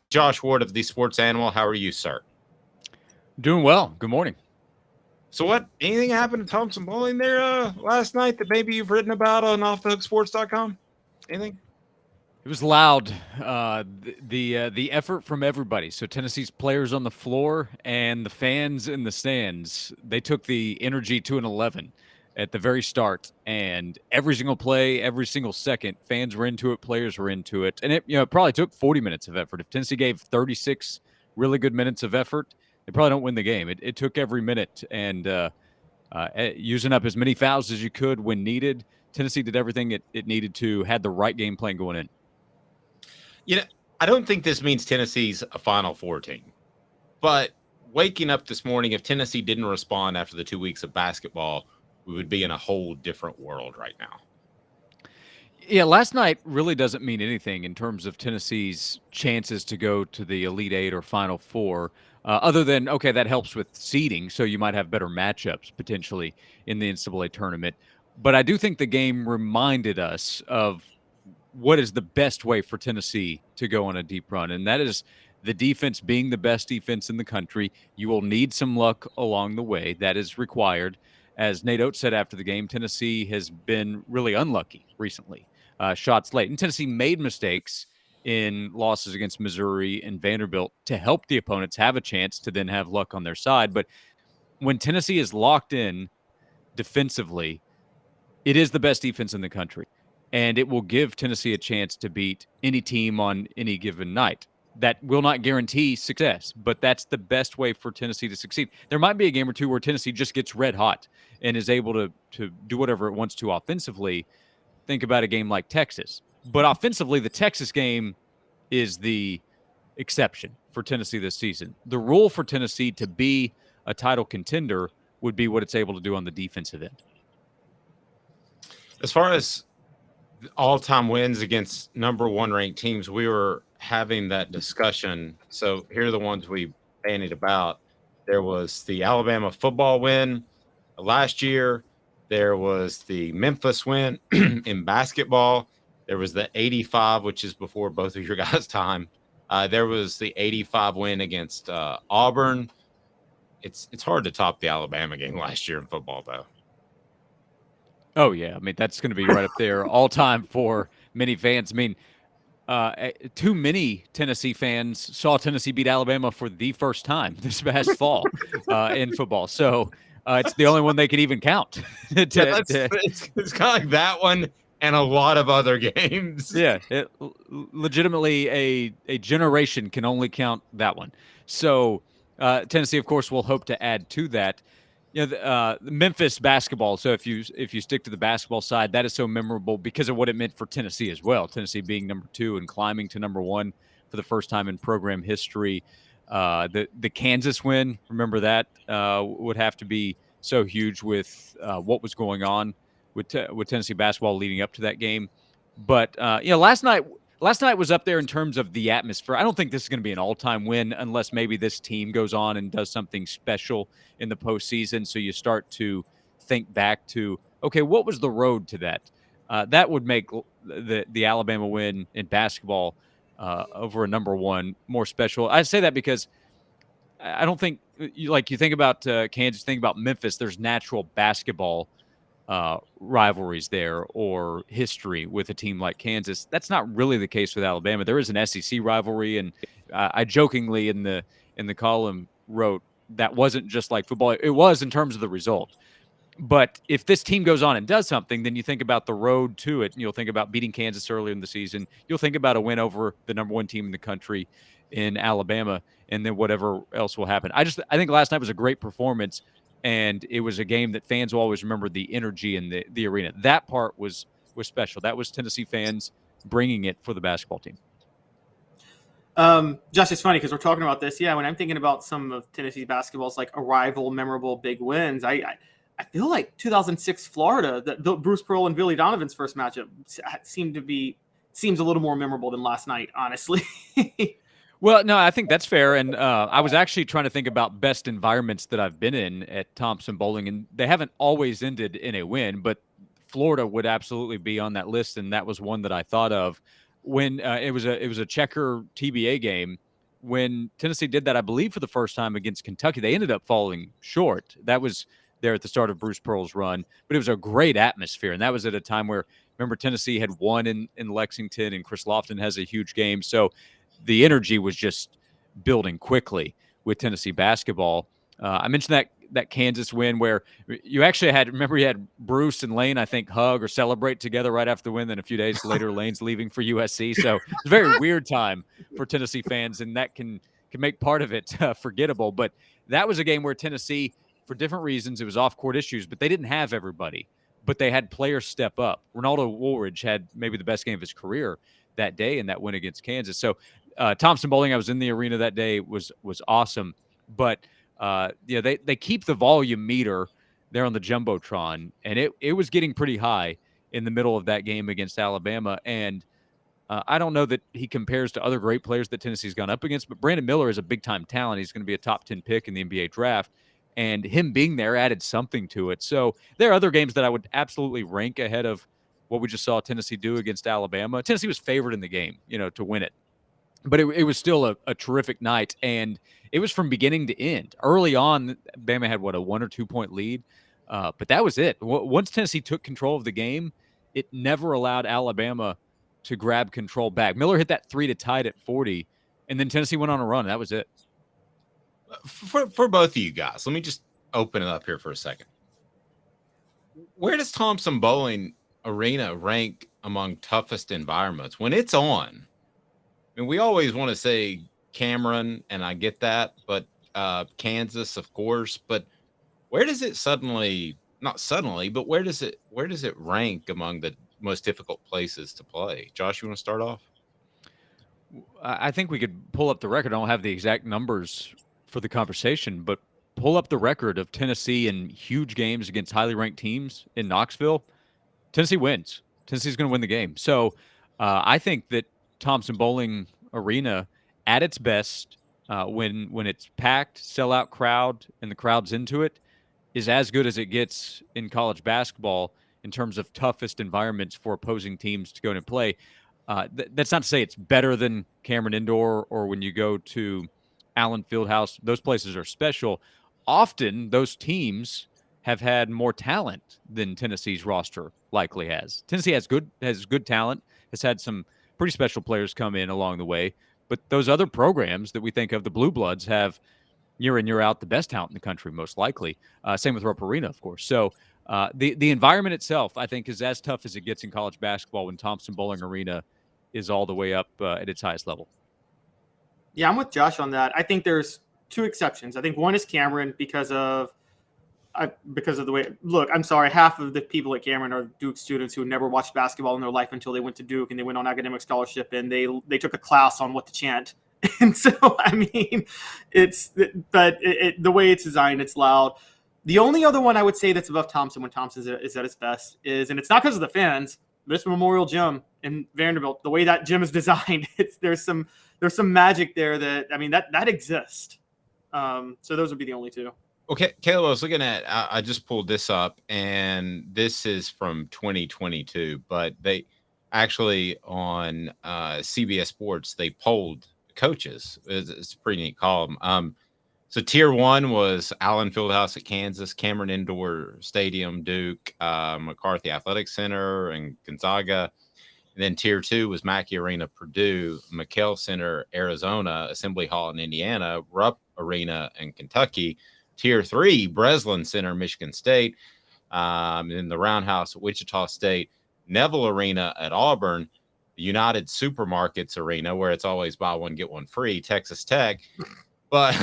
Josh Ward of the Sports Animal. How are you, sir? Doing well. Good morning. So, anything happened to Thompson Bowling there last night that maybe you've written about on offthehooksports.com? Anything? It was loud. The effort from everybody. So Tennessee's players on the floor and the fans in the stands. They took the energy to an 11 at the very start, and every single play, every single second, fans were into it, players were into it, and it probably took 40 minutes of effort. If Tennessee gave 36 really good minutes of effort, they probably don't win the game. It took every minute, and using up as many fouls as you could when needed. Tennessee did everything it needed to, had the right game plan going in. You know, I don't think this means Tennessee's a Final Four team, but waking up this morning, if Tennessee didn't respond after the 2 weeks of basketball, we would be in a whole different world right now. Yeah, last night really doesn't mean anything in terms of Tennessee's chances to go to the Elite Eight or Final Four, other than, okay, that helps with seeding, so you might have better matchups potentially in the NCAA tournament. But I do think the game reminded us of what is the best way for Tennessee to go on a deep run, and that is the defense being the best defense in the country. You will need some luck along the way. That is required. As Nate Oates said after the game, Tennessee has been really unlucky recently. Shots late. And Tennessee made mistakes in losses against Missouri and Vanderbilt to help the opponents have a chance to then have luck on their side. But when Tennessee is locked in defensively, it is the best defense in the country. And it will give Tennessee a chance to beat any team on any given night. That will not guarantee success, but that's the best way for Tennessee to succeed. There might be a game or two where Tennessee just gets red hot and is able to do whatever it wants to offensively. Think about a game like Texas. But offensively, the Texas game is the exception for Tennessee this season. The rule for Tennessee to be a title contender would be what it's able to do on the defensive end. As far as all-time wins against number one ranked teams, we were having that discussion. So here are the ones we bandied about. There was the Alabama football win last year. There was the Memphis win in basketball. There was the 85, which is before both of your guys' time. There was the 85 win against Auburn. It's hard to top the Alabama game last year in football, though. Oh, yeah. I mean, that's going to be right up there all time for many fans. I mean, too many Tennessee fans saw Tennessee beat Alabama for the first time this past fall in football. So it's the only one they could even count. It's kind of like that one and a lot of other games. Yeah, legitimately a generation can only count that one. So Tennessee, of course, will hope to add to that. You know, the Memphis basketball. So if you stick to the basketball side, that is so memorable because of what it meant for Tennessee as well. Tennessee being number 2 and climbing to number 1 for the first time in program history. The Kansas win, remember that, would have to be so huge with what was going on with Tennessee basketball leading up to that game. But last night was up there in terms of the atmosphere. I don't think this is going to be an all-time win unless maybe this team goes on and does something special in the postseason. So you start to think back to, okay, what was the road to that? That would make the Alabama win in basketball over a number 1 more special. I say that because I don't think you think about Kansas, think about Memphis. There's natural basketball rivalries there or history with a team like Kansas. That's not really the case with Alabama. There is an SEC rivalry, and I jokingly in the column wrote that wasn't just like football. It was in terms of the result. But if this team goes on and does something, then you think about the road to it, and you'll think about beating Kansas earlier in the season. You'll think about a win over the number 1 team in the country in Alabama, and then whatever else will happen. I think last night was a great performance, and it was a game that fans will always remember the energy in the arena. That part was special. That was Tennessee fans bringing it for the basketball team. Josh, it's funny because we're talking about this. Yeah, when I'm thinking about some of Tennessee's basketball's like arrival, memorable big wins, I feel like 2006 Florida, the Bruce Pearl and Billy Donovan's first matchup seems a little more memorable than last night, honestly. Well, no, I think that's fair. And I was actually trying to think about best environments that I've been in at Thompson Bowling, and they haven't always ended in a win, but Florida would absolutely be on that list, and that was one that I thought of when it was a Checker TBA game when Tennessee did that, I believe for the first time against Kentucky, they ended up falling short. That was there at the start of Bruce Pearl's run, but it was a great atmosphere. And that was at a time where, remember, Tennessee had won in Lexington, and Chris Lofton has a huge game. So the energy was just building quickly with Tennessee basketball. I mentioned that Kansas win where you actually you had Bruce and Lane, I think, hug or celebrate together right after the win. Then a few days later, Lane's leaving for USC. So it's a very weird time for Tennessee fans, and that can make part of it forgettable. But that was a game where Tennessee, for different reasons, it was off-court issues, but they didn't have everybody. But they had players step up. Ronaldo Woolridge had maybe the best game of his career that day in that win against Kansas. So Thompson Bowling, I was in the arena that day, was awesome. But they keep the volume meter there on the Jumbotron, and it was getting pretty high in the middle of that game against Alabama. And I don't know that he compares to other great players that Tennessee's gone up against, but Brandon Miller is a big-time talent. He's going to be a top 10 pick in the NBA draft, and him being there added something to it. So there are other games that I would absolutely rank ahead of what we just saw Tennessee do against Alabama. Tennessee was favored in the game, to win it. But it was still a terrific night, and it was from beginning to end. Early on, Bama had, a 1 or 2 point lead, but that was it. Once Tennessee took control of the game, it never allowed Alabama to grab control back. Miller hit that 3 to tie it at 40, and then Tennessee went on a run. That was it. For both of you guys, let me just open it up here for a second. Where does Thompson Bowling Arena rank among toughest environments when it's on? I mean, we always want to say Cameron, and I get that, but Kansas, of course. But where does it where does it rank among the most difficult places to play? Josh, you want to start off? I think we could pull up the record. I don't have the exact numbers for the conversation, but pull up the record of Tennessee in huge games against highly ranked teams in Knoxville. Tennessee wins. Tennessee's going to win the game. So I think that Thompson Bowling Arena at its best, when it's packed, sellout crowd, and the crowd's into it, is as good as it gets in college basketball in terms of toughest environments for opposing teams to go and play. That's not to say it's better than Cameron Indoor or when you go to Allen Fieldhouse. Those places are special. Often those teams have had more talent than Tennessee's roster likely has. Tennessee has good talent, has had some pretty special players come in along the way. But those other programs that we think of, the Blue Bloods, have year in, year out the best talent in the country, most likely. Same with Rupp Arena, of course. So the environment itself, I think, is as tough as it gets in college basketball when Thompson Bowling Arena is all the way up at its highest level. Yeah, I'm with Josh on that. I think there's two exceptions. I think one is Cameron because of the way. Look, I'm sorry, half of the people at Cameron are Duke students who never watched basketball in their life until they went to Duke and they went on academic scholarship and they took a class on what to chant. And so, I mean, the way it's designed, it's loud. The only other one I would say that's above Thompson when Thompson is at its best is, and it's not because of the fans, but it's Memorial Gym in Vanderbilt. The way that gym is designed, there's some magic there that exists. So those would be the only two. Okay, Caleb, I was looking at, I just pulled this up, and this is from 2022, but they actually on CBS Sports, they polled coaches. It's a pretty neat column. So tier 1 was Allen Fieldhouse at Kansas, Cameron Indoor Stadium, Duke, McCarthy Athletic Center, and Gonzaga. And then tier 2 was Mackey Arena, Purdue, McKell Center, Arizona, Assembly Hall in Indiana, Rupp Arena in Kentucky. Tier 3, Breslin Center, Michigan State, and the Roundhouse at Wichita State, Neville Arena at Auburn, United Supermarkets Arena, where it's always buy one, get one free, Texas Tech. But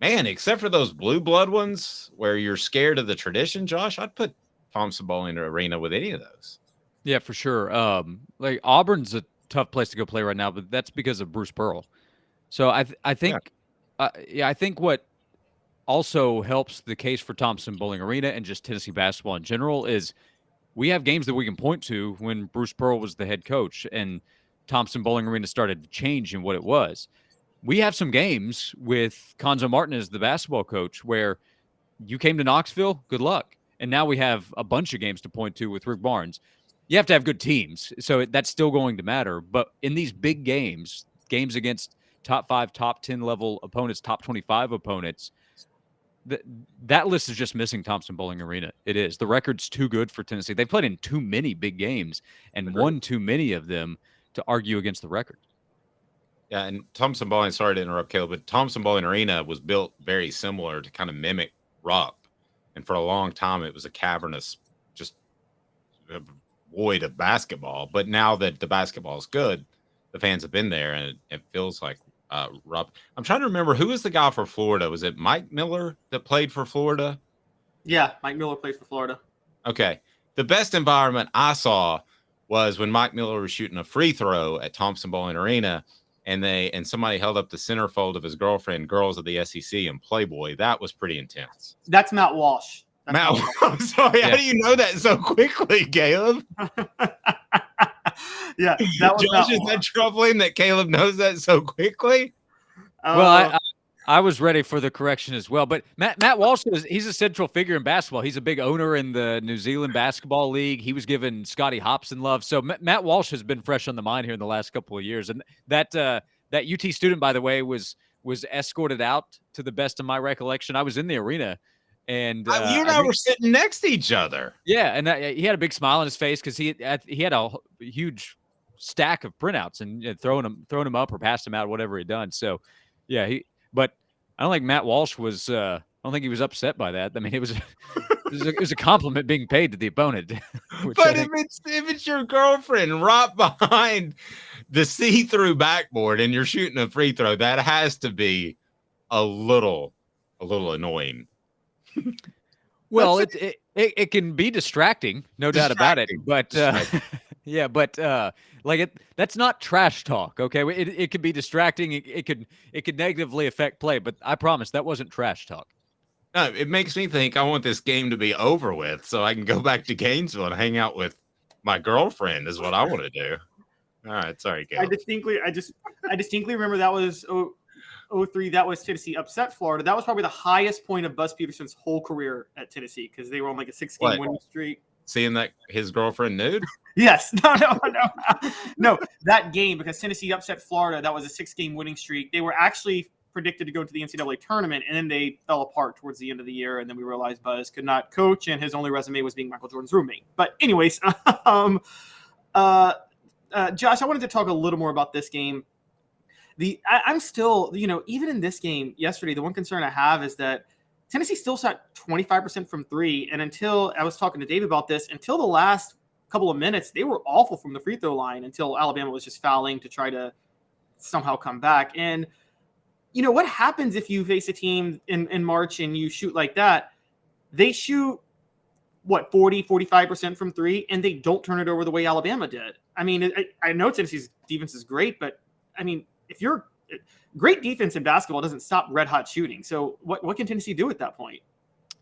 except for those blue blood ones where you're scared of the tradition, Josh, I'd put Thompson Bowling Arena with any of those. Yeah, for sure. Like Auburn's a tough place to go play right now, but that's because of Bruce Pearl. So I think, I think what also helps the case for Thompson Bowling Arena and just Tennessee basketball in general is we have games that we can point to when Bruce Pearl was the head coach and Thompson Bowling Arena started to change in what it was. We have some games with Conzo Martin as the basketball coach where you came to Knoxville, good luck. And now we have a bunch of games to point to with Rick Barnes. you have to have good teams. So that's still going to matter. But in these big games against top 5, top 10 level opponents, top 25 opponents, that list is just missing Thompson Bowling Arena. It is. The record's too good for Tennessee. They've played in too many big games and won too many of them to argue against the record. Yeah, and Thompson Bowling, sorry to interrupt, Caleb, but Thompson Bowling Arena was built very similar to kind of mimic Rupp. And for a long time, it was a cavernous, just void of basketball. But now that the basketball is good, the fans have been there, and it feels like Rupp. I'm trying to remember, who was the guy for Florida? Was it Mike Miller that played for Florida? Yeah, Mike Miller played for Florida. Okay. The best environment I saw was when Mike Miller was shooting a free throw at Thompson Bowling Arena, and somebody held up the centerfold of his girlfriend, Girls of the SEC and Playboy. That was pretty intense. That's Matt Walsh. I'm sorry. Yeah. How do you know that so quickly, Caleb? Yeah, that was Josh, is that troubling that Caleb knows that so quickly? Well, I was ready for the correction as well. But Matt Walsh, he's a central figure in basketball. He's a big owner in the New Zealand Basketball League. He was giving Scotty Hobson love. So Matt Walsh has been fresh on the mind here in the last couple of years. And that UT student, by the way, was escorted out, to the best of my recollection. I was in the arena. And you and I were sitting next to each other. Yeah, and he had a big smile on his face because he had a huge stack of printouts and throwing them up or passed them out, whatever he'd done. So, yeah, but I don't think Matt Walsh was. I don't think he was upset by that. I mean, it was a compliment being paid to the opponent. But if it's your girlfriend right behind the see-through backboard and you're shooting a free throw, that has to be a little annoying. Well, it can be distracting, no doubt about it. But yeah, but that's not trash talk. Okay, it could be distracting. It could negatively affect play. But I promise that wasn't trash talk. No, it makes me think I want this game to be over with so I can go back to Gainesville and hang out with my girlfriend. Is what I want to do. All right, sorry, Gail. I distinctly remember that was 03. That was Tennessee upset Florida. That was probably the highest point of Buzz Peterson's whole career at Tennessee because they were on like a 6-game winning streak. Seeing that his girlfriend nude? Yes. No. That game, because Tennessee upset Florida, that was a 6-game winning streak. They were actually predicted to go to the NCAA tournament, and then they fell apart towards the end of the year. And then we realized Buzz could not coach, and his only resume was being Michael Jordan's roommate. But anyways, Josh, I wanted to talk a little more about this game. I'm still, even in this game yesterday, the one concern I have is that Tennessee still shot 25% from three. And until I was talking to Dave about this, until the last couple of minutes, they were awful from the free throw line until Alabama was just fouling to try to somehow come back. And, what happens if you face a team in March and you shoot like that? They shoot, 45% from three, and they don't turn it over the way Alabama did. I mean, I know Tennessee's defense is great, but, I mean, if you're great defense in basketball doesn't stop red hot shooting. So what can Tennessee do at that point?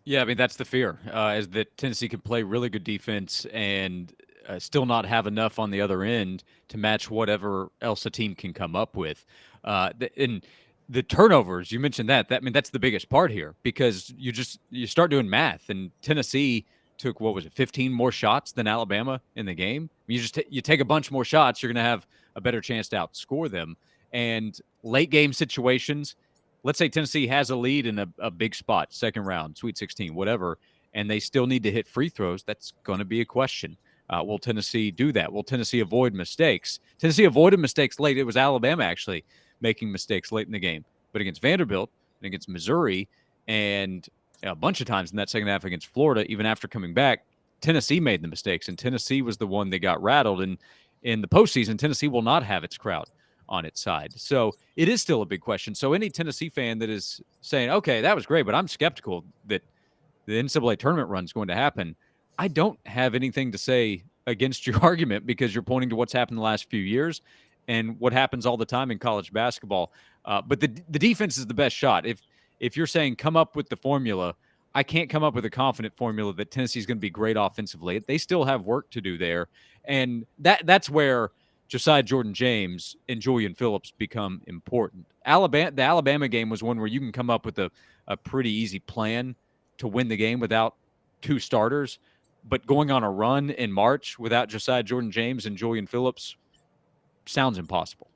Yeah, I mean, that's the fear, is that Tennessee can play really good defense and still not have enough on the other end to match whatever else a team can come up with. And the turnovers, you mentioned that. I mean, that's the biggest part here because you start doing math, and Tennessee took, 15 more shots than Alabama in the game. You take a bunch more shots, you're going to have a better chance to outscore them. And late game situations, let's say Tennessee has a lead in a big spot, second round, Sweet 16, whatever, and they still need to hit free throws. That's going to be a question. Will Tennessee do that? Will Tennessee avoid mistakes? Tennessee avoided mistakes late. It was Alabama actually making mistakes late in the game. But against Vanderbilt and against Missouri and a bunch of times in that second half against Florida, even after coming back, Tennessee made the mistakes, and Tennessee was the one that got rattled. And in the postseason, Tennessee will not have its crowd on its side. So it is still a big question. So any Tennessee fan that is saying, okay, that was great, but I'm skeptical that the NCAA tournament run is going to happen, I don't have anything to say against your argument because you're pointing to what's happened the last few years and what happens all the time in college basketball. But the defense is the best shot. If you're saying come up with the formula, I can't come up with a confident formula that Tennessee is going to be great offensively. They still have work to do there. And that's where Josiah Jordan-James and Julian Phillips become important. The Alabama game was one where you can come up with a pretty easy plan to win the game without two starters. but going on a run in March without Josiah Jordan-James and Julian Phillips sounds impossible.